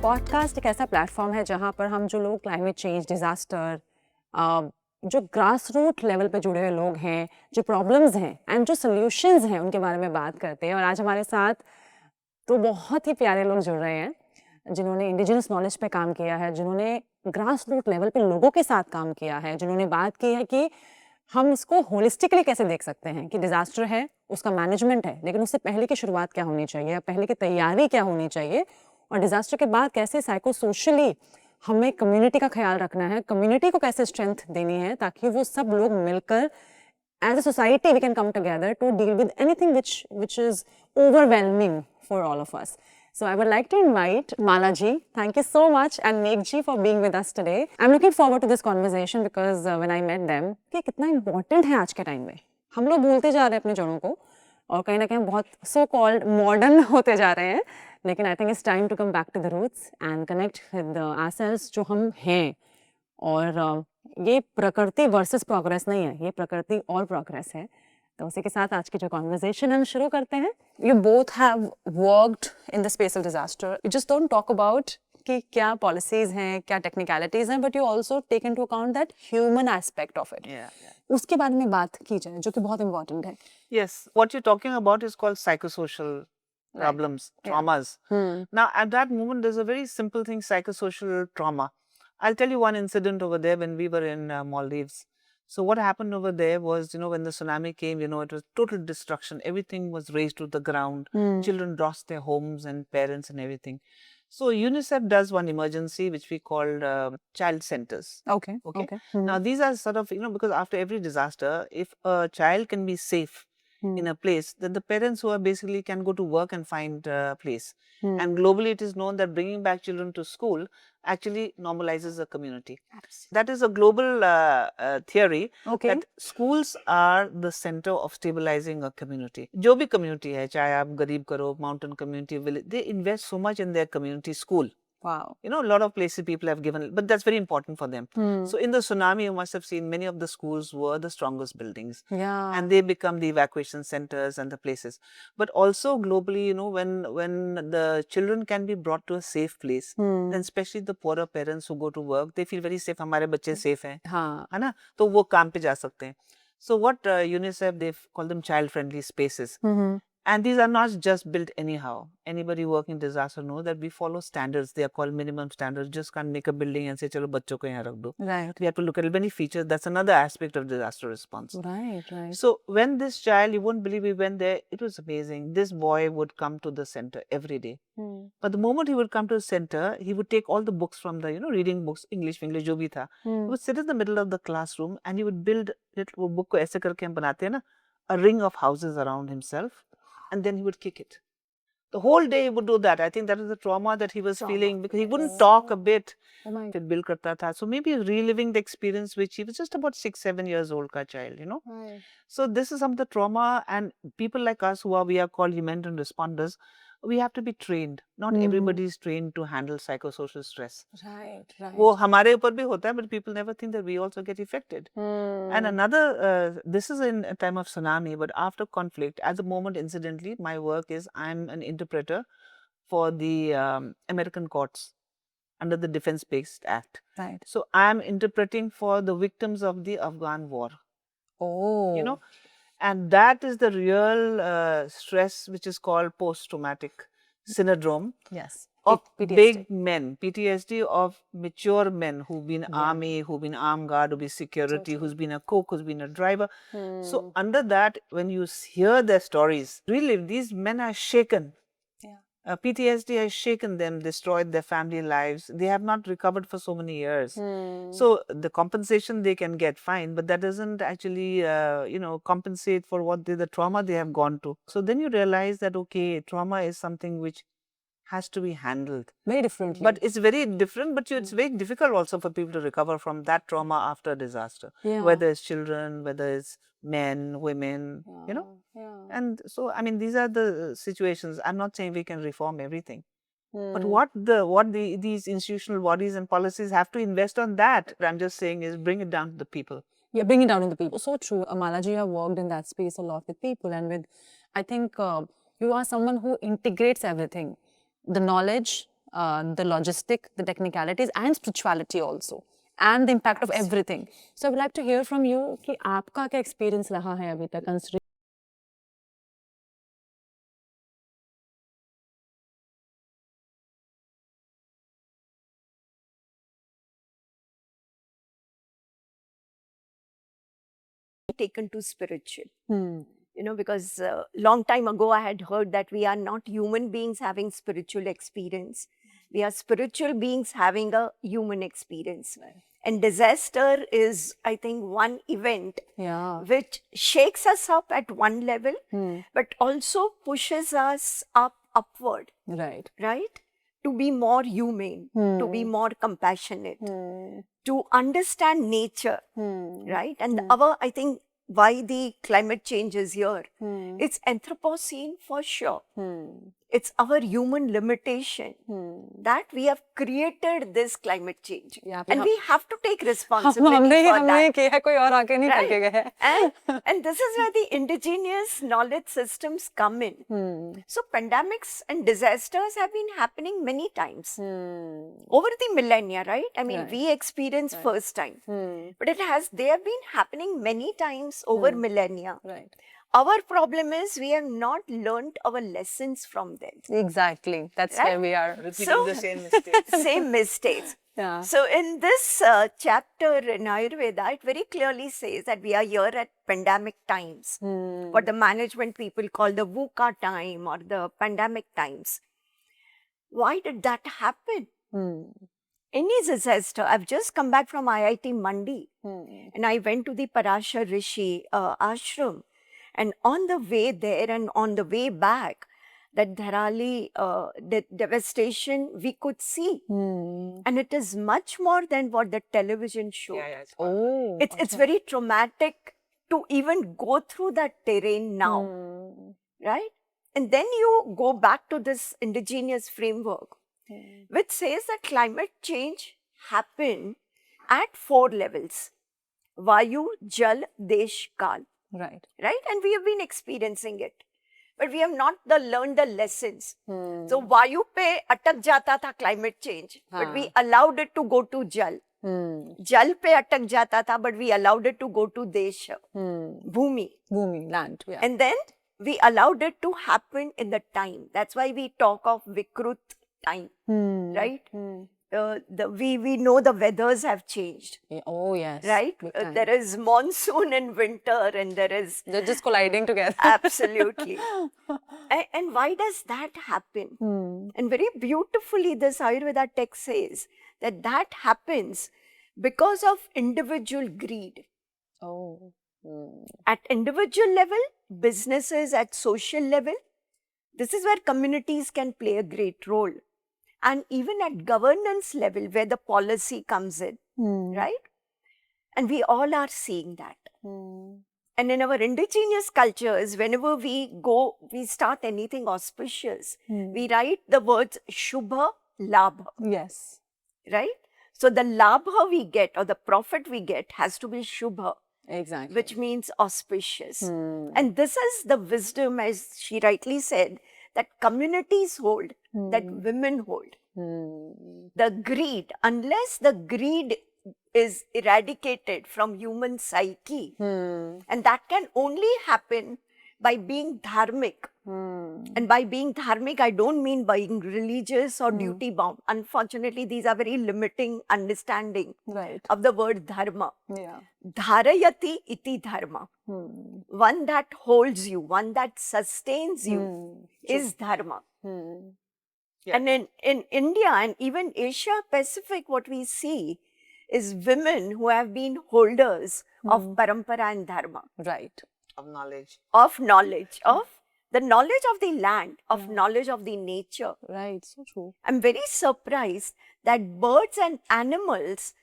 Podcast एक ऐसा platform है जहाँ पर हम जो लोग क्लाइमेट चेंज, डिज़ास्टर, जो ग्रास रूट लेवल पे जुड़े हुए लोग हैं, जो प्रॉब्लम्स हैं एंड जो सॉल्यूशंस हैं उनके बारे में बात करते हैं। और आज हमारे साथ तो बहुत ही प्यारे लोग जुड़ रहे हैं जिन्होंने इंडिजिनस नॉलेज पे काम किया है, जिन्होंने ग्रास रूट लेवल पे लोगों के साथ काम किया है, जिन्होंने बात की है कि हम इसको होलिस्टिकली कैसे देख सकते हैं कि डिज़ास्टर है, उसका मैनेजमेंट है, लेकिन उससे पहले की शुरुआत क्या होनी चाहिए या पहले की तैयारी क्या होनी चाहिए, और डिज़ास्टर के बाद कैसे साइको सोशली हमें कम्युनिटी का ख्याल रखना है, कम्युनिटी को कैसे स्ट्रेंथ देनी है ताकि वो सब लोग मिलकर as a society we can come together to deal with anything which is overwhelming for all of us. So I would like to invite Mala ji. Thank you so much, and Meg ji for being with us today. I'm looking forward to this conversation because when I met them कि कितना important है आज के time में. हम लोग भूलते जा रहे हैं अपने जड़ों को और कहीं ना कहीं बहुत so called modern होते जा रहे हैं, लेकिन I think it's time to come back to the roots and connect with ourselves जो हम हैं. और ये प्रकृति वर्सेस प्रोग्रेस नहीं है, ये प्रकृति और प्रोग्रेस है. तो उसी के साथ आज की जो कॉन्वर्जेशन हम शुरू करते हैं. You both have worked in the space of disaster. You just don't talk about कि क्या पॉलिसीज हैं, क्या टेक्निकलिटीज हैं, but you also take into account that human aspect of it. उसके बारे में बात की जाए जो कि बहुत इंपॉर्टेंट है. Yes, what you're talking about is called psychosocial problems, traumas. Now, at that moment, there's a very simple thing, psychosocial trauma. I'll tell you one incident over there when we were in Maldives. So what happened over there was, when the tsunami came, it was total destruction. Everything was razed to the ground. Children lost their homes and parents and everything. So UNICEF does one emergency, which we called child centers. Okay. Now, these are sort of, because after every disaster, if a child can be safe in a place, then the parents who are basically can go to work and find a place. And globally, it is known that bringing back children to school actually normalizes a community. Absolutely. That is a global theory that schools are the center of stabilizing a community. जो भी community है, चाहे आप गरीब करो, mountain community, village, they invest so much in their community school. Wow. A lot of places people have given, but that's very important for them. So in the tsunami, you must have seen many of the schools were the strongest buildings. Yeah. And they become the evacuation centers and the places. But also globally, when the children can be brought to a safe place, then especially the poorer parents who go to work, they feel very safe. हमारे बच्चे safe हैं, है ना? तो वो काम पे जा सकते हैं. So what UNICEF, they call them child-friendly spaces. And these are not just built anyhow. Anybody working in disaster knows that we follow standards. They are called minimum standards. Just can't make a building and say, "Chalo, bachcho ko yahan rakh do." Right. We have to look at many features. That's another aspect of disaster response. Right. So when this child, you won't believe, we went there. It was amazing. This boy would come to the center every day. But the moment he would come to the center, he would take all the books from the, reading books, English, jo bhi tha. He would sit in the middle of the classroom and he would build little book ko aise karke hum banate hain na, a ring of houses around himself. And then he would kick it. The whole day he would do that. I think that is the trauma that he was feeling because he wouldn't talk a bit. Build karta tha. So maybe reliving the experience which he was just about 6-7 years old ka child, Right. So this is some of the trauma, and people like us we are called humanitarian responders, we have to be trained. Not everybody is trained to handle psychosocial stress. Right. वो हमारे ऊपर भी होता है, but people never think that we also get affected. And another, this is in a time of tsunami, but after conflict, at the moment, incidentally, my work is I'm an interpreter for the American courts under the Defense-Based Act. Right. So I'm interpreting for the victims of the Afghan war. Oh. And that is the real stress, which is called post-traumatic syndrome. Yes. Of PTSD. Big men, PTSD of mature men who've been army, who've been armed guard, who've been security, who's been a cook, who's been a driver. So under that, when you hear their stories, really these men are shaken. PTSD has shaken them, destroyed their family lives. They have not recovered for so many years. So the compensation they can get, fine, but that doesn't actually, compensate for what the trauma they have gone to. So then you realize that, okay, trauma is something which has to be handled very differently. But it's very different, but it's very difficult also for people to recover from that trauma after a disaster. Whether it's children, whether it's men, women, And so, I mean, these are the situations. I'm not saying we can reform everything. But what these institutional bodies and policies have to invest on that, I'm just saying, is bring it down to the people. Yeah, bring it down to the people. So true. Amala ji, you have worked in that space a lot with people, and I think you are someone who integrates everything. The knowledge, the logistic, the technicalities, and spirituality also, and the impact of everything. So I would like to hear from you कि आपका क्या experience रहा है अभी तक considering taken to spiritual. You know, because long time ago I had heard that we are not human beings having spiritual experience. We are spiritual beings having a human experience. And disaster is, I think, one event yeah which shakes us up at one level, but also pushes us upward, right right? To be more humane, to be more compassionate, to understand nature, right? And I think, why the climate change is here, it's Anthropocene for sure. It's our human limitation that we have created this climate change. Yeah, and we have to take हमने responsibility for हमने that. किया है कोई और आके नहीं करके Right? गया है And this is where the indigenous knowledge systems come in. So pandemics and disasters have been happening many times over the millennia, right? I mean, Right. we experienced first time, but they have been happening many times over millennia. right Our problem is we have not learned our lessons from them. exactly that's Right? where we are Repeating So- the same mistakes. Same mistakes. yeah So in this chapter in Ayurveda, it very clearly says that we are here at pandemic times, what the management people call the VUCA time or the pandemic times. Why did that happen? Any disaster. I've just come back from IIT Mandi and I went to the Parashar Rishi ashram, and on the way there and on the way back, that Dharali devastation we could see, and it is much more than what the television showed. Yeah, it's oh It's very traumatic to even go through that terrain now, right? And then you go back to this indigenous framework, which says that climate change happened at 4 levels: Vayu, Jal, Desh, Kal, right right? And we have been experiencing it, but we have not learned the lessons. So Vayu pe atak jata tha climate change, but we allowed it to go to Jal. Jal pe atak jata tha, but we allowed it to go to Desh, Bhumi. Bhumi land yeah And then we allowed it to happen in the time. That's why we talk of Vikrut time, right? We know the weathers have changed, Yeah, oh yes right? big time. There is monsoon and winter, and there is they're just colliding together absolutely. And why does that happen? And very beautifully, this Ayurveda text says that happens because of individual greed. oh At individual level, businesses at social level, this is where communities can play a great role. And even at governance level, where the policy comes in, right? And we all are seeing that. And in our indigenous cultures, whenever we start anything auspicious, we write the words Shubha, Labha, yes right? So the Labha we get or the profit we get has to be Shubha, exactly which means auspicious. And this is the wisdom, as she rightly said, that communities hold, that women hold. The greed, unless the greed is eradicated from human psyche, and that can only happen by being dharmic. And by being dharmic, I don't mean being religious or duty bound. Unfortunately, these are very limiting understanding right of the word dharma. yeah Dharayati iti dharma. One that holds you, one that sustains you is dharma. Yeah. And in India and even Asia Pacific, what we see is women who have been holders of parampara and dharma, right of knowledge. of knowledge, of the knowledge of the land, of knowledge of the nature. right so true I'm very surprised that birds and animals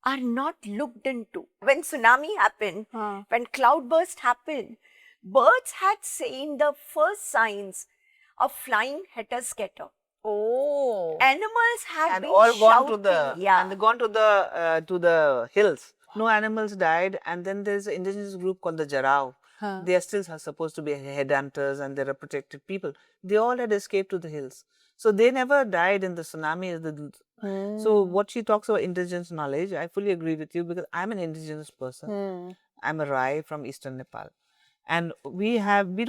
are not looked into. When tsunami happened, when cloudburst happened, birds had seen the first signs of flying heter-scatter. oh Animals had And been all gone to shouting. the Yeah. and they gone to the hills. No animals died, and then there's an indigenous group called the Jarao. They are still supposed to be headhunters, and they're a protected people. They all had escaped to the hills. So they never died in the tsunami. So what she talks about indigenous knowledge, I fully agree with you because I'm an indigenous person. I'm a Rai from Eastern Nepal. And we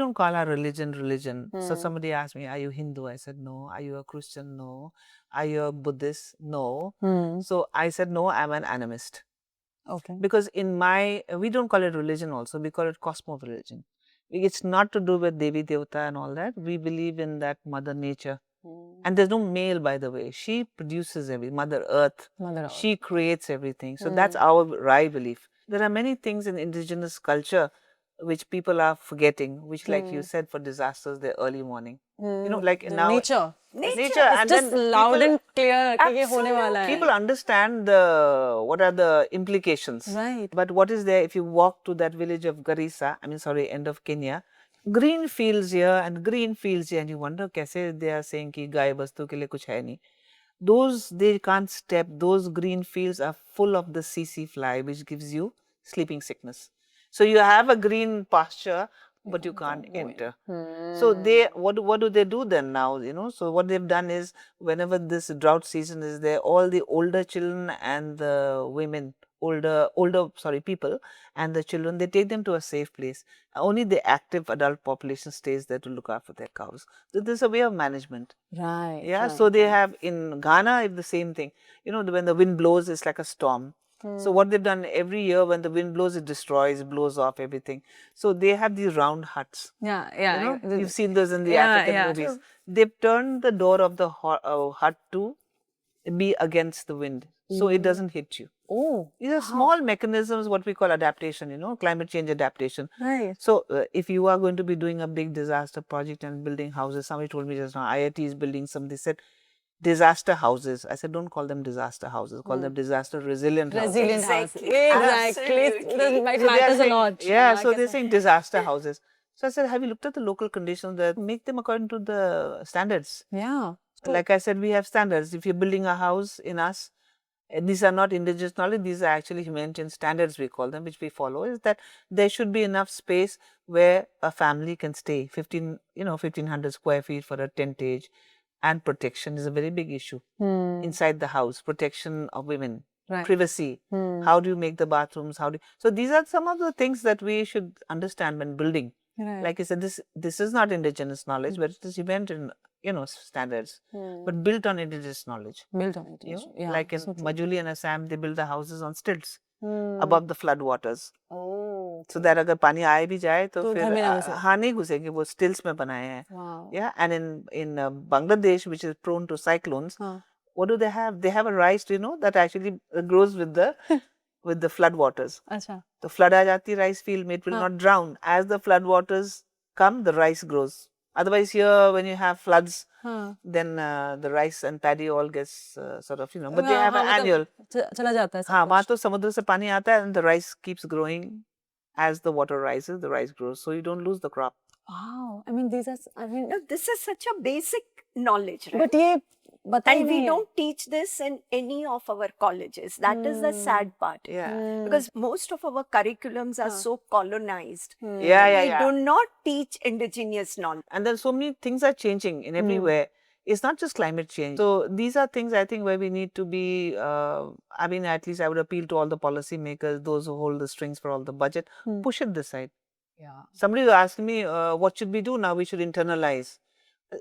don't call our religion. So somebody asked me, are you Hindu? I said, no. Are you a Christian? No. Are you a Buddhist? No. So I said, no, I'm an animist. Okay. Because we don't call it religion also, we call it cosmo religion. It's not to do with Devi Devata and all that. We believe in that Mother Nature. And there's no male, by the way. She produces Mother Earth. Mother Earth. She creates everything. So that's our Rai belief. There are many things in indigenous culture which people are forgetting, which like you said, for disasters, the early morning. Like The now. nature. Nature. It's And just then loud people- and clear कि ये होने वाला है. People understand what are the implications. Right. But what is there if you walk to that village of Garissa, end of Kenya, green fields here and green fields here, and you wonder कैसे they are saying कि गाय बस्तु के लिए कुछ है नहीं. Those they can't step. Those green fields are full of the CC fly, which gives you sleeping sickness. So you have a green pasture, but you can't enter. So what do they do then now? So what they've done is whenever this drought season is there, all the older children and the women, people and the children, they take them to a safe place. Only the active adult population stays there to look after their cows. So this is a way of management. Right. Yeah, right. so they have in Ghana, it's the same thing. When the wind blows, it's like a storm. So what they've done every year, when the wind blows, it destroys, blows off everything. So they have these round huts. Yeah. You've seen those in the Yeah, African yeah. movies. They've turned the door of the hut to be against the wind, so it doesn't hit you. Oh. These are small mechanisms, what we call adaptation, climate change adaptation. Right. So if you are going to be doing a big disaster project and building houses, somebody told me just now, IIT is building some, they said, disaster houses. I said, don't call them disaster houses, call them disaster resilient houses. Resilient house. Exactly. Exactly. Absolutely. It So they are matters a saying- lot. Yeah, so they're saying disaster houses. So I said, have you looked at the local conditions that make them according to the standards? Yeah. Like I said, we have standards. If you're building a house in us, these are not indigenous knowledge, these are actually humanitarian standards, we call them, which we follow, is that there should be enough space where a family can stay. 1500 square feet for a tentage, and protection is a very big issue inside the house. Protection of women, Right. privacy. How do you make the bathrooms? So these are some of the things that we should understand when building. Right. Like I said, this is not indigenous knowledge, but it is humanitarian, standards, but built on indigenous knowledge. Built on it. Yeah. Like in so true. Majuli and Assam, they build the houses on stilts above the flood waters. Oh. So that अगर पानी आए भी जाए तो तो फिर घर में ना घुसे। हाँ नहीं घुसेंगे, वो stilts में बनाए हैं. Wow. Yeah, and in Bangladesh, which is prone to cyclones, हाँ. what do they have? They have a rice, that actually grows with the with the flood waters. अच्छा. The flood आ जाती rice field में, it will not drown. As the flood waters come, the rice grows. Otherwise, here when you have floods, हाँ. then the rice and paddy all gets sort of, but they हाँ, have an मतलब annual. चला जाता है सब हाँ, कुछ. वहाँ तो समुद्र से पानी आता है and the rice keeps growing. As the water rises, the rice grows, so you don't lose the crop. Wow. I mean, these are. I mean, No, this is such a basic knowledge, right? but ये बता ही And we नहीं है. don't teach this in any of our colleges. That is the sad part. Yeah. Because most of our curriculums are so colonized. Yeah. We do not teach indigenous knowledge. And then so many things are changing in everywhere. It's not just climate change. So these are things I think where we need to be, at least I would appeal to all the policy makers, those who hold the strings for all the budget, push it this side. Yeah. Somebody was asking me, what should we do now? We should internalize.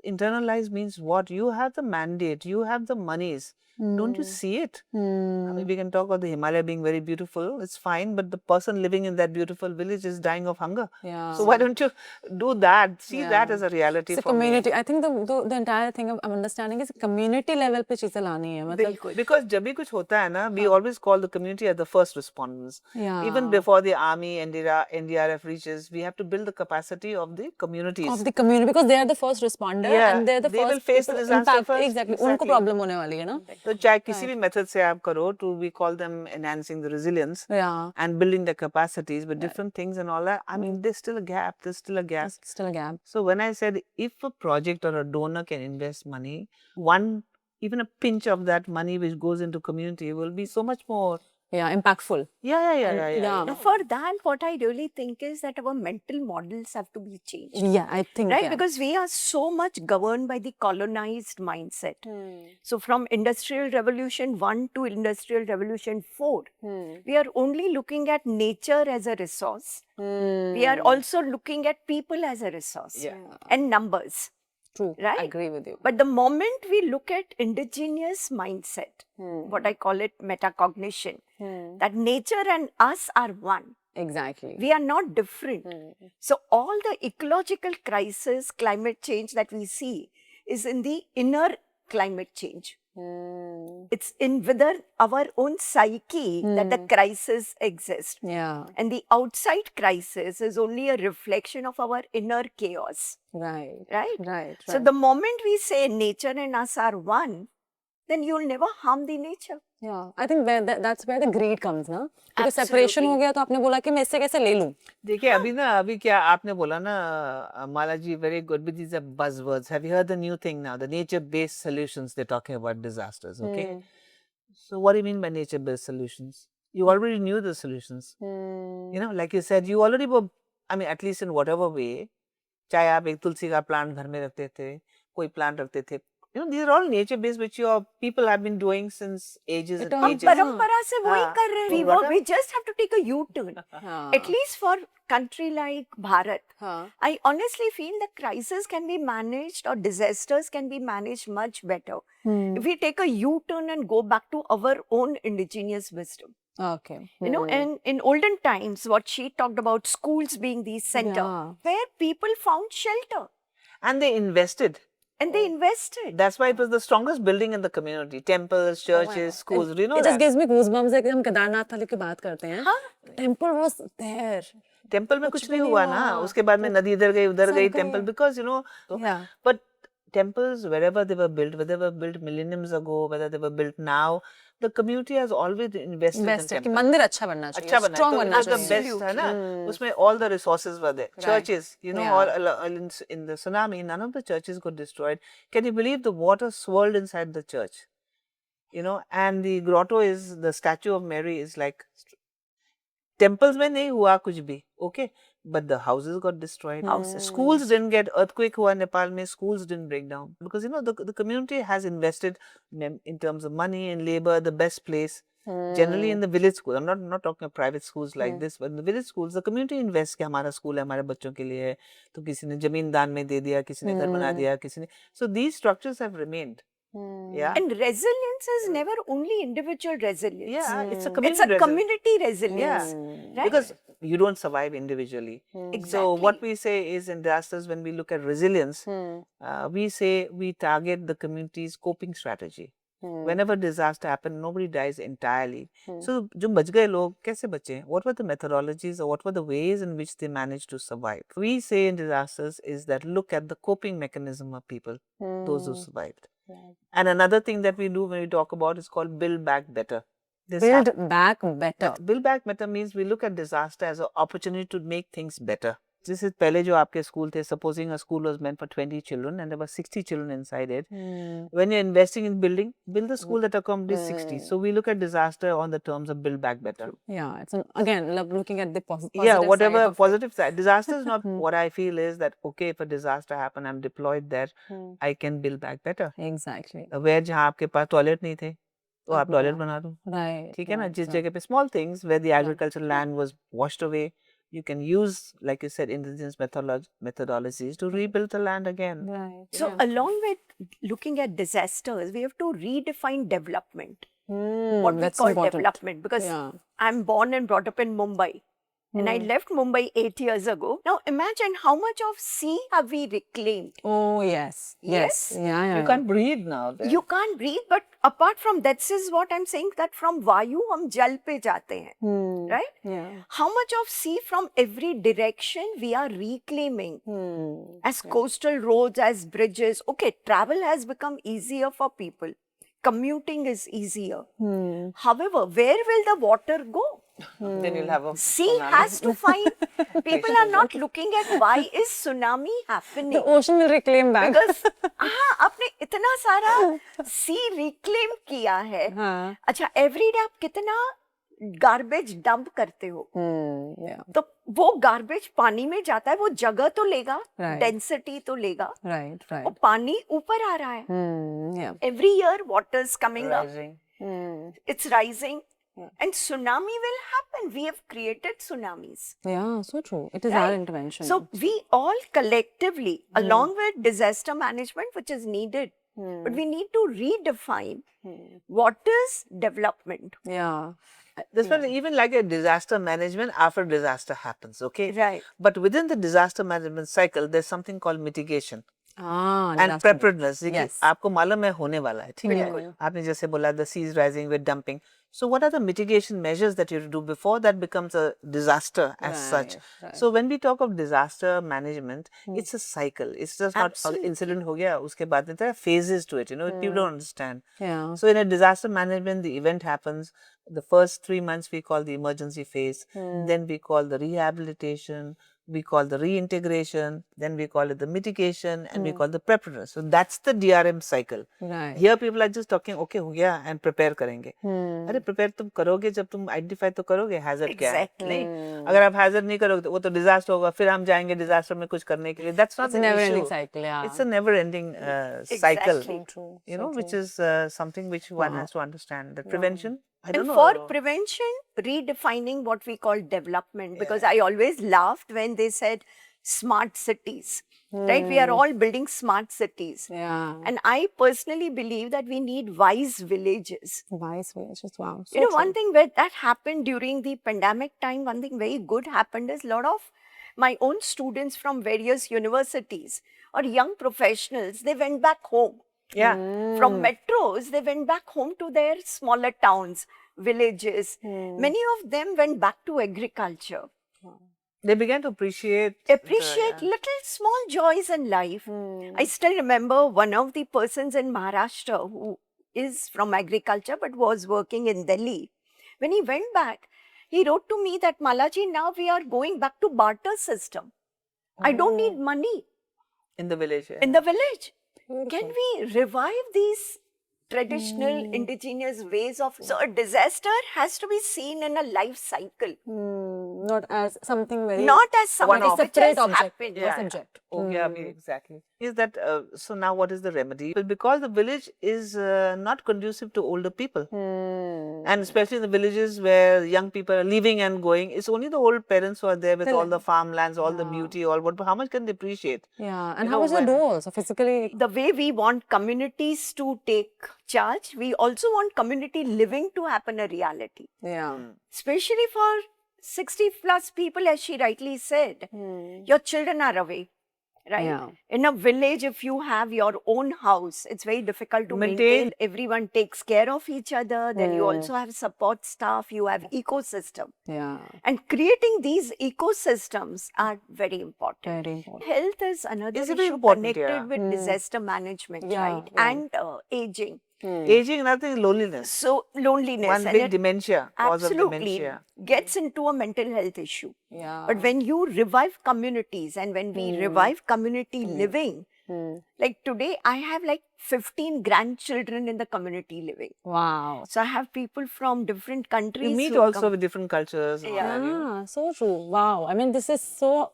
Internalize means what? You have the mandate, you have the monies. Don't you see it? I mean, we can talk about the Himalaya being very beautiful, it's fine, but the person living in that beautiful village is dying of hunger. Yeah. So why don't you do that? See that Yeah. as a reality It's a for me. community. I think the entire thing I'm understanding is community level पे चीजें लानी है. मतलब. Because जब भी कुछ होता है ना, we always call the community as the first responders. Yeah. Even before the army, NDRF reaches, we have to build the capacity of the communities. Of the community, because they are the first responder Yeah, and they're the they first will face the people disaster impact. first. Exactly. Exactly. उनको problem होने वाली है ना. तो चाहे किसी भी method से आप करो, we call them enhancing the resilience Yeah. and building the capacities, but different things and all that. I mean, there's still a gap. There's still a gap. There's still a gap. So when I said if a project or a donor can invest money, even a pinch of that money which goes into community will be so much more Yeah, impactful. Yeah. Now, for that, what I really think is that our mental models have to be changed. Yeah, I think, Right? yeah. Because we are so much governed by the colonized mindset. So, from Industrial Revolution 1 to Industrial Revolution 4, we are only looking at nature as a resource. We are also looking at people as a resource and numbers. True. Right? Agree with you. But the moment we look at indigenous mindset, what I call it metacognition, that nature and us are one. Exactly. We are not different. So all the ecological crisis, climate change that we see is in the inner climate change. It's in within our own psyche that the crisis exists. Yeah. And the outside crisis is only a reflection of our inner chaos. Right. Right? So the moment we say nature and us are one, then you'll never harm the nature. Yeah, I think that's where the greed comes, na? Because separation हो गया तो आपने बोला कि मैं इससे कैसे ले लूं? देखिए अभी क्या आपने बोला ना माला जी, very good, but these are buzzwords. Have you heard the new thing now, the nature-based solutions they're talking about disasters, okay? So what do you mean by nature-based solutions? You already knew the solutions. You know, like you said, you already were, I mean, at least in whatever way, चाहे आप एक तुलसी का plant घर में रखते थे, कोई plant रखते थे, you know, these are all nature-based, which your people have been doing since ages and ages. परंपरा से वही कर रहे हैं. We just have to take a U-turn. At least for country like Bharat, I honestly feel that crisis can be managed or disasters can be managed much better if we take a U-turn and go back to our own indigenous wisdom. Okay. You know, and in olden times, what she talked about, schools being the center, where people found shelter. And they invested. And they invested. That's why it was the strongest building in the community. Temples, churches, schools. Do you know it that? It just gives me goosebumps. like हम केदारनाथ वाले की बात करते हैं. Temple was there. Temple में कुछ नहीं हुआ ना. उसके बाद में नदी इधर गई उधर गई. Temple, because you know. Yeah. But temples, wherever they were built, whether they were built millenniums ago, whether they were built now, the community has always invested in temples. कि मंदिर अच्छा बनना चाहिए. अच्छा बनना strong चाहिए. बनना तो चाहिए. the best है ना. उसमें all the resources were there. Churches, you know, all in the tsunami, none of the churches got destroyed. Can you believe the water swirled inside the church? You know, and the grotto is, the statue of Mary is like, temples में नहीं हुआ कुछ भी, okay? But the houses got destroyed. Schools didn't get, earthquake हुआ नेपाल में, schools didn't break down. Because, you know, the community has invested in terms of money and labor, the best place. Generally in the village school, I'm not talking of private schools like this, but in the village schools, the community invests कि हमारा school है, हमारे बच्चों के लिए है, तो किसी ने जमीन दान में दे दिया, किसी ने घर बना दिया, किसी ने, so these structures have remained. Yeah. And resilience is never only individual resilience. Yeah, it's a community resilience. Right? Because you don't survive individually. Exactly. So what we say is in disasters, when we look at resilience, we say we target the community's coping strategy. Whenever disaster happens, nobody dies entirely. So, जो बच गए लोग कैसे बचे? What were the methodologies or what were the ways in which they managed to survive? We say in disasters is that look at the coping mechanism of people, those who survived. And another thing that we do when we talk about is called build back better. Build back better. Build back better means we look at disaster as an opportunity to make things better. This is पहले जो आपके school थे, supposing a school was meant for 20 children and there were 60 children inside it. When you're investing in building, build a school that accommodates 60. So we look at disaster on the terms of build back better. Yeah, it's again looking at the positive yeah, whatever side positive side. Disaster is not what I feel is that okay, if a disaster happen, I'm deployed there, I can build back better. Exactly. Where जहाँ आपके पास toilet नहीं थे, तो आप toilet बना दो. Right. ठीक है ना? जिस जगह पे small things where the agricultural land was washed away, you can use, like you said, indigenous methodologies to rebuild the land again. Right. So along with looking at disasters, we have to redefine development. What we call development, because I'm born and brought up in Mumbai. And I left Mumbai 8 years ago. Now imagine how much of sea have we reclaimed? Oh, yes. Yes. Yeah. You can't breathe now. There. You can't breathe, but apart from that, this is what I'm saying, that from Vayu, hum jal pe jate hain. Right? Yeah. How much of sea from every direction we are reclaiming as coastal roads, as bridges. Okay, travel has become easier for people. Commuting is easier. However, where will the water go? Then you'll have a sea has to find. People are not looking at why is tsunami happening. The ocean will reclaim back. Because आपने इतना सारा sea reclaim किया है. अच्छा, every day आप कितना garbage dump करते हो Yeah. तो वो गार्बेज पानी में जाता है, वो जगह तो लेगा, Right. डेंसिटी तो लेगा, Right. और Right. पानी ऊपर आ रहा है. Yeah. Every year water is coming up, Rising. it's rising, Yeah. and tsunami will happen. We have created tsunamis. Yeah. So true. It is our Right. intervention. So we all collectively, along with disaster management, which is needed, but we need to redefine what is development. Yeah. This one even like a disaster management after disaster happens, okay? Right. But within the disaster management cycle, there's something called mitigation Ah. and that's preparedness. ये कि Yes. आपको मालूम है होने वाला है, ठीक है? आपने जैसे बोला the sea is rising with dumping. So what are the mitigation measures that you have to do before that becomes a disaster as such? Right. So when we talk of disaster management, it's a cycle. It's just not Absolutely. incident हो गया उसके बाद में there are phases to it. You know, people don't understand. Yeah. So in a disaster management, the event happens. The first 3 months we call the emergency phase. Then we call the rehabilitation. We call the reintegration. Then we call it the mitigation, and we call the preparedness. So that's the DRM cycle. Right. Here people are just talking, okay, हो गया and prepare करेंगे. अरे prepare तुम करोगे जब तुम identify तो करोगे hazard क्या है. Exactly. नहीं, अगर आप hazard नहीं करोगे तो वो तो disaster होगा. फिर हम जाएंगे disaster में कुछ करने के लिए. That's not It's a the never-ending issue. cycle. Yeah. It's a never-ending cycle. Exactly. True. You So know, which true. is something which one has to understand. That prevention, I don't And know. for prevention, redefining what we call development, because I always laughed when they said smart cities, right? We are all building smart cities. Yeah. And I personally believe that we need wise villages. Wise villages. Wow. So You know, true. one thing where that happened during the pandemic time, one thing very good happened is a lot of my own students from various universities or young professionals, they went back home. Yeah. From metros, they went back home to their smaller towns, villages. Many of them went back to agriculture. They began to appreciate Little small joys in life. I still remember one of the persons in Maharashtra who is from agriculture but was working in Delhi. When he went back, he wrote to me that Malaji, now we are going back to barter system. I don't need money in the village. in the village. Can we revive these traditional indigenous ways of... So a disaster has to be seen in a life cycle. Not as something very. Not as something One-off. which separate has object. happened. Yeah. Subject. Oh, yeah, exactly. Is that so? Now, what is the remedy? But because the village is not conducive to older people, and especially in the villages where young people are leaving and going, it's only the old parents who are there with all the farmlands, all the beauty, all what. How much can they appreciate? Yeah. And You how know, is the do also physically? The way we want communities to take charge, we also want community living to happen a reality. Yeah. Especially for 60 plus people, as she rightly said, your children are away, right? Yeah. In a village, if you have your own house, it's very difficult to maintain. Everyone takes care of each other. Then you also have support staff, you have ecosystem. Yeah. And creating these ecosystems are very important. Very important. Health is another Is it very issue important, connected yeah. with disaster management, Yeah, right? yeah. And aging. Aging, nothing, loneliness. So loneliness. One and big it dementia, cause of absolutely dementia. gets into a mental health issue. Yeah. But when you revive communities and when we revive community living, like today I have like 15 grandchildren in the community living. Wow. So I have people from different countries. You meet who also come- with different cultures. and all that, you know. Yeah, so true. Wow. I mean, this is so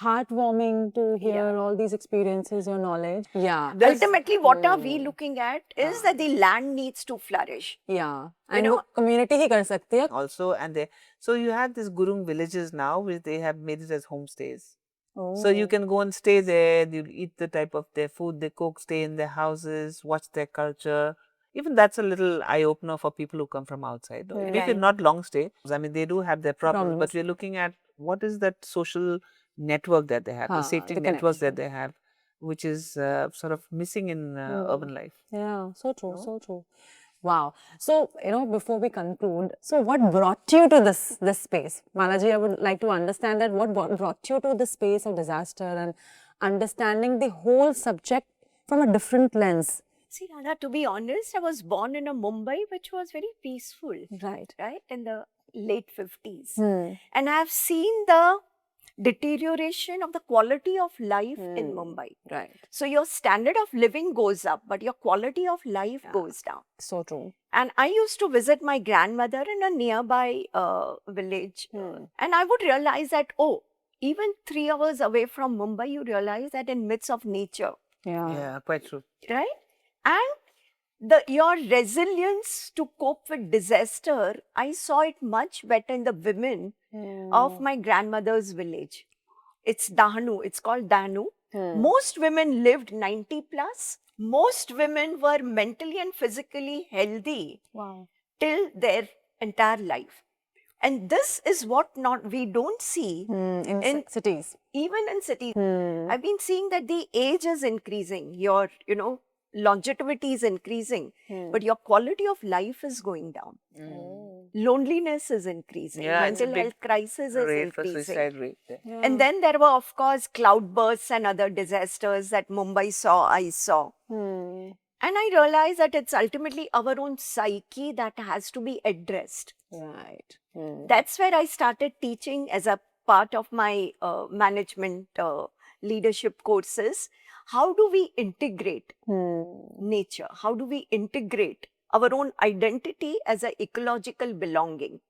heartwarming to hear all these experiences, your knowledge. Yeah. Ultimately, what are we looking at is that the land needs to flourish. Yeah. And know- वो community ही कर सकती है. Also, and they so you have these Gurung villages now, which they have made it as homestays. So you can go and stay there. You eat the type of their food they cook, stay in their houses, watch their culture. Even that's a little eye opener for people who come from outside. If Right. it's not long stay, I mean they do have their problems, but Problems. we're looking at what is that social network that they have, the safety the networks that connection. they have, which is sort of missing in urban life. Yeah, so true, so true. Wow. So, before we conclude, so what brought you to this space? Malaji, I would like to understand that what brought you to the space of disaster and understanding the whole subject from a different lens. See, Radha, to be honest, I was born in a Mumbai which was very peaceful, Right. right, in the late 50s. And I have seen the deterioration of the quality of life in Mumbai. Right. So your standard of living goes up, but your quality of life goes down. So true. And I used to visit my grandmother in a nearby village, and I would realize that, oh, even 3 hours away from Mumbai, you realize that in midst of nature, Yeah, quite true. right? And your resilience to cope with disaster, I saw it much better in the women of my grandmother's village. It's Dahanu, it's called Dahanu. Most women lived 90 plus. Most women were mentally and physically healthy Wow. till their entire life. And this is what we don't see In cities. even in cities. I've been seeing that the age is increasing, your, longevity is increasing, but your quality of life is going down. Loneliness is increasing, Yeah, it's a mental big health crisis is Rate for increasing. suicide rate. Yeah. And then there were, of course, cloudbursts and other disasters that Mumbai saw, I saw. And I realized that it's ultimately our own psyche that has to be addressed. Right. That's where I started teaching as a part of my management leadership courses. How do we integrate nature? How do we integrate our own identity as an ecological belonging?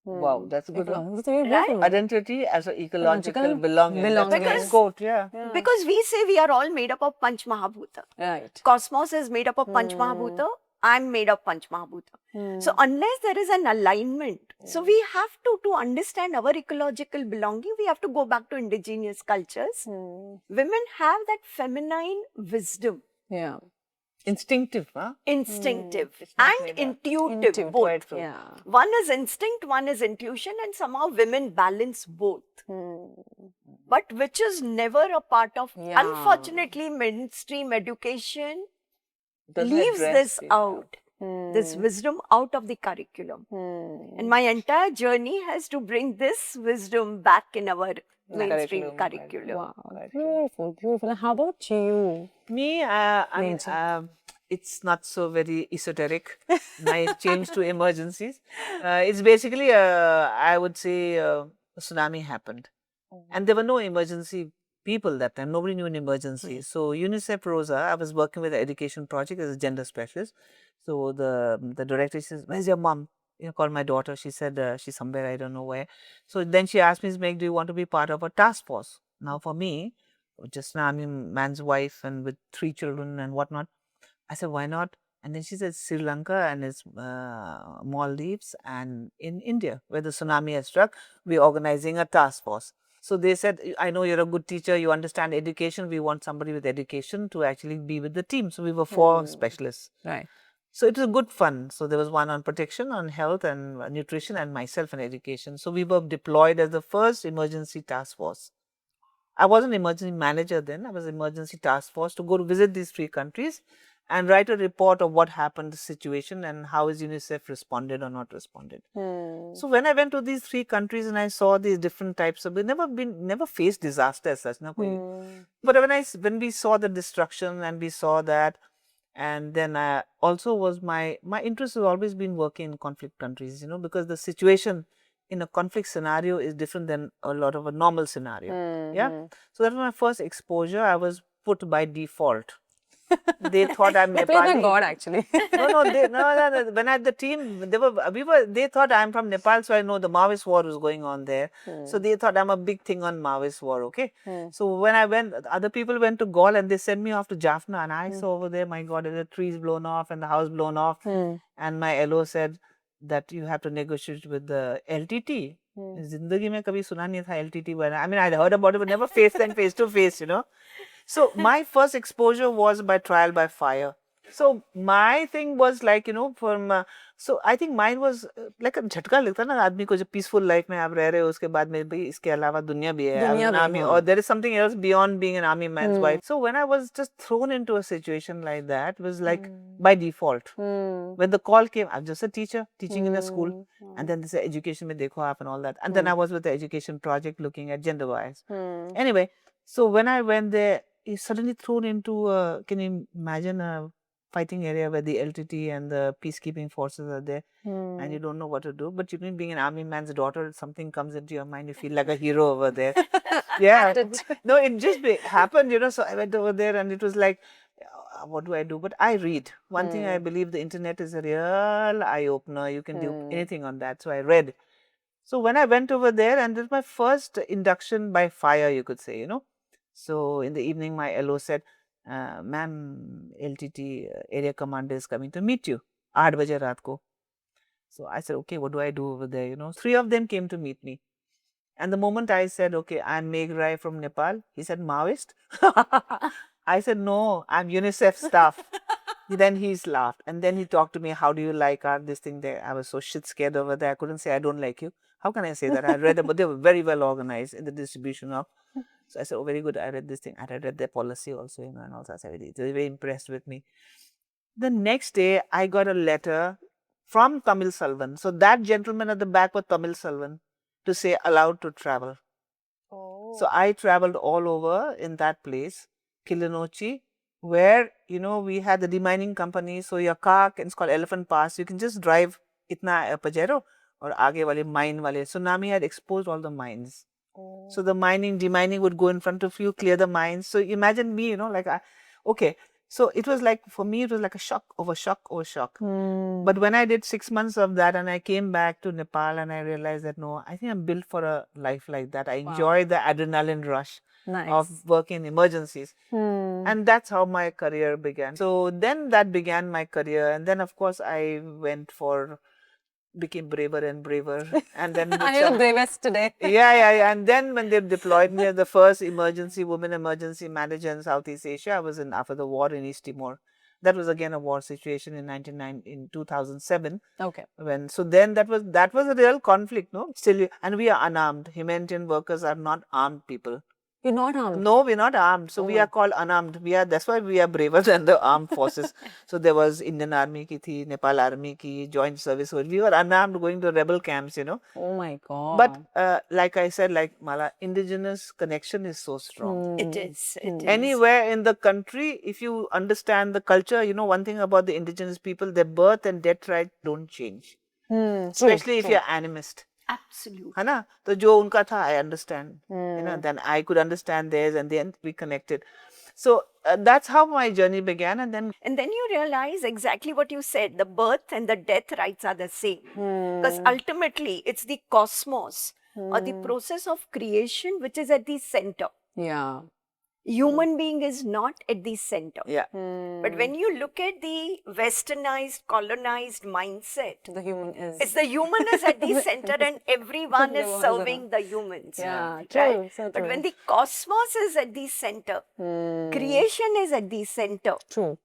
Wow, that's a good one. That's very Right? beautiful. Identity as an ecological Ecological belonging. That's a belonging. nice quote, yeah. Because we say we are all made up of Panch Mahabhuta. Right. Cosmos is made up of Panch Mahabhuta. I'm made of Panch Mahabhuta. So unless there is an alignment, so we have to understand our ecological belonging, we have to go back to indigenous cultures. Women have that feminine wisdom, Yeah. Instinctive, huh? instinctive not and made up. intuitive, Intuitive. both. Quite true. Yeah. One is instinct, one is intuition, and somehow women balance both. But which is never a part of, Yeah. unfortunately, mainstream education Doesn't leaves address this it. out, this wisdom out of the curriculum. And my entire journey has to bring this wisdom back in our mainstream curriculum. Wow. Beautiful, beautiful. And how about you? Me, I mean, it's not so very esoteric. My change to emergencies. It's basically, I would say, a tsunami happened. And there were no emergency people that time. Nobody knew an emergency. So UNICEF Rosa, I was working with the education project as a gender specialist. So the director says, "Where's your mom?" Called my daughter. She said she's somewhere, I don't know where. So then she asked me, "Meg, do you want to be part of a task force?" Now for me, just now I'm a man's wife and with 3 children and whatnot. I said, why not? And then she said Sri Lanka and it's Maldives and in India where the tsunami has struck, we're organizing a task force. So they said, I know you're a good teacher, you understand education, we want somebody with education to actually be with the team. So we were 4 specialists. Right. So it was good fun. So there was one on protection, on health and nutrition, and myself in education. So we were deployed as the first emergency task force. I was an emergency manager then. I was emergency task force to go to visit these 3 countries and write a report of what happened, the situation, and how is UNICEF responded or not responded. So when I went to these 3 countries and I saw these different types of, we never faced disaster as such. Na koi. But when we saw the destruction and we saw that, and then I also was my interest has always been working in conflict countries, because the situation in a conflict scenario is different than a lot of a normal scenario. Yeah. So that was my first exposure. I was put by default. They thought I'm They played Nepali. by God, actually. No. When I had the team, they thought I'm from Nepal, so I know the Maoist war was going on there. So they thought I'm a big thing on Maoist war, okay? So when I went, other people went to Gaul and they sent me off to Jaffna, and I saw over there, my God, the trees blown off and the house blown off. And my LO said that you have to negotiate with the LTT. Zindagi mein kabhi suna nahi tha LTT bana. I mean, I'd heard about it, but never faced them face to face, So my first exposure was by trial by fire. So my thing was like, so I think mine was like a झटका लगता ना आदमी को जब peaceful life में आप रह रहे हो उसके बाद में भाई इसके अलावा दुनिया भी है. I was an army, or there is something else beyond being an army man's wife. So when I was just thrown into a situation like that, it was like by default. When the call came, I'm just a teacher teaching in a school, and then this education में देखो आप and all that, and then I was with the education project looking at gender bias. Anyway, so when I went there, it's suddenly thrown into can you imagine a fighting area where the LTT and the peacekeeping forces are there, and you don't know what to do. But you know, being an army man's daughter, something comes into your mind. You feel like a hero over there. Yeah, no, it just happened, you know. So I went over there, and it was like, what do I do? But I read. One thing I believe, the internet is a real eye opener. You can do anything on that. So I read. So when I went over there, and it was my first induction by fire, you could say, you know. So in the evening, my LO said, "Ma'am, LTT area commander is coming to meet you. 8 baje raat ko." So I said, okay, what do I do over there? You know, 3 of them came to meet me. And the moment I said, okay, I'm Meg Rai from Nepal, he said, Maoist? I said, no, I'm UNICEF staff. Then he's laughed. And then he talked to me, how do you like this thing there? I was so shit scared over there. I couldn't say, I don't like you. How can I say that? I read about, they were very well organized in the distribution of. So I said, oh, very good. I read this thing. I read their policy also, you know, and also I said, they were very impressed with me. The next day, I got a letter from Tamil Selvan. So that gentleman at the back was Tamil Selvan, to say allowed to travel. So I traveled all over in that place, Kilinochchi, where, you know, we had the demining company. So your car, it's called Elephant Pass. You can just drive itna Pajero or aage wale mine wale. So Nami had exposed all the mines. So the demining would go in front of you, clear the mines. So imagine me, you know, like, okay. So it was like, for me, it was like a shock over shock over shock. But when I did 6 months of that and I came back to Nepal and I realized that, no, I think I'm built for a life like that. I enjoy the adrenaline rush of working in emergencies. And that's how my career began. So then that began my career. And then, of course, I became braver and braver. And then Are you the bravest today? yeah. And then when they deployed me as the first women emergency manager in Southeast Asia, I was after the war in East Timor. That was again a war situation in 2007. Okay. Then that was a real conflict, no? Still, and we are unarmed. Humanitarian workers are not armed people. You're not armed? No, we're not armed. So we are called unarmed. That's why we are braver than the armed forces. So there was Indian Army ki thi, Nepal Army ki, Joint Service. We were unarmed going to rebel camps, you know. Oh my God. But like I said, like Mala, indigenous connection is so strong. It is. Anywhere in the country, if you understand the culture, you know, one thing about the indigenous people, their birth and death right don't change. Especially if you're animist. Absolutely. है ना? तो जो उनका था, I understand. You know, then I could understand theirs, and then we connected. So that's how my journey began, and then you realize exactly what you said. The birth and the death rights are the same, because ultimately it's the cosmos or the process of creation which is at the center. Yeah. Human being is not at the center. Yeah. But when you look at the westernized, colonized mindset, The human is. it's the human is at the center and everyone is serving the humans. Yeah, right? true, so But true. when the cosmos is at the center, creation is at the center, True.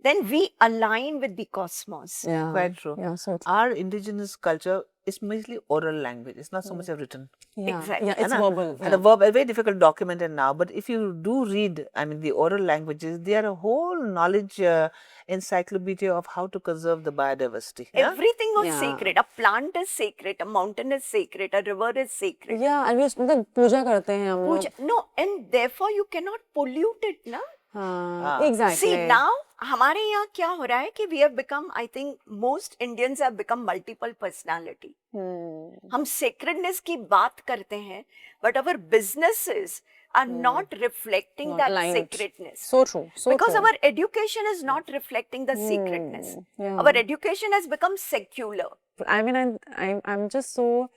then we align with the cosmos. Yeah. quite true. Yeah, so true. Our indigenous culture is mostly oral language. It's not so much written. Yeah. Exactly. Yeah, it's है ना? verbal. And a verb, a very difficult documented now. But if you do read, I mean, the oral languages, they are a whole knowledge encyclopedia of how to conserve the biodiversity. Yeah? Everything was Yeah. sacred. A plant is sacred, a mountain is sacred, a river is sacred. Yeah, and we मतलब पूजा करते हैं हम लोग. No, and therefore you cannot pollute it, na? हाँ, exactly. See, now हमारे यहाँ क्या हो रहा है कि we have become, I think most Indians have become multiple personality. हम sacredness की बात करते हैं, but our businesses are not reflecting Not that aligned. sacredness. So true. So Because true. our education is not reflecting the sacredness. Yeah. Our education has become secular. I mean, I'm just so,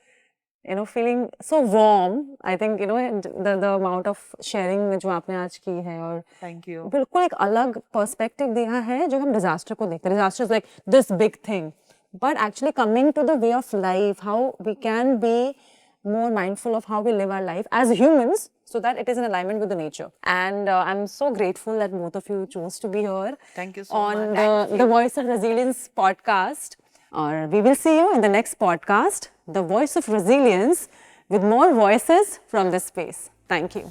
you know, feeling so warm. I think, you know, the amount of sharing जो आपने आज की है और Thank you. बिल्कुल एक अलग perspective दिया है जो हम डिजास्टर को देखते हैं. Disaster is like this big thing, but actually coming to the way of life, how we can be more mindful of how we live our life as humans, so that it is in alignment with the nature. And I'm so grateful that both of you chose to be here. Thank you so on much. the Voice of Resilience podcast. Or we will see you in the next podcast, The Voice of Resilience, with more voices from this space. Thank you.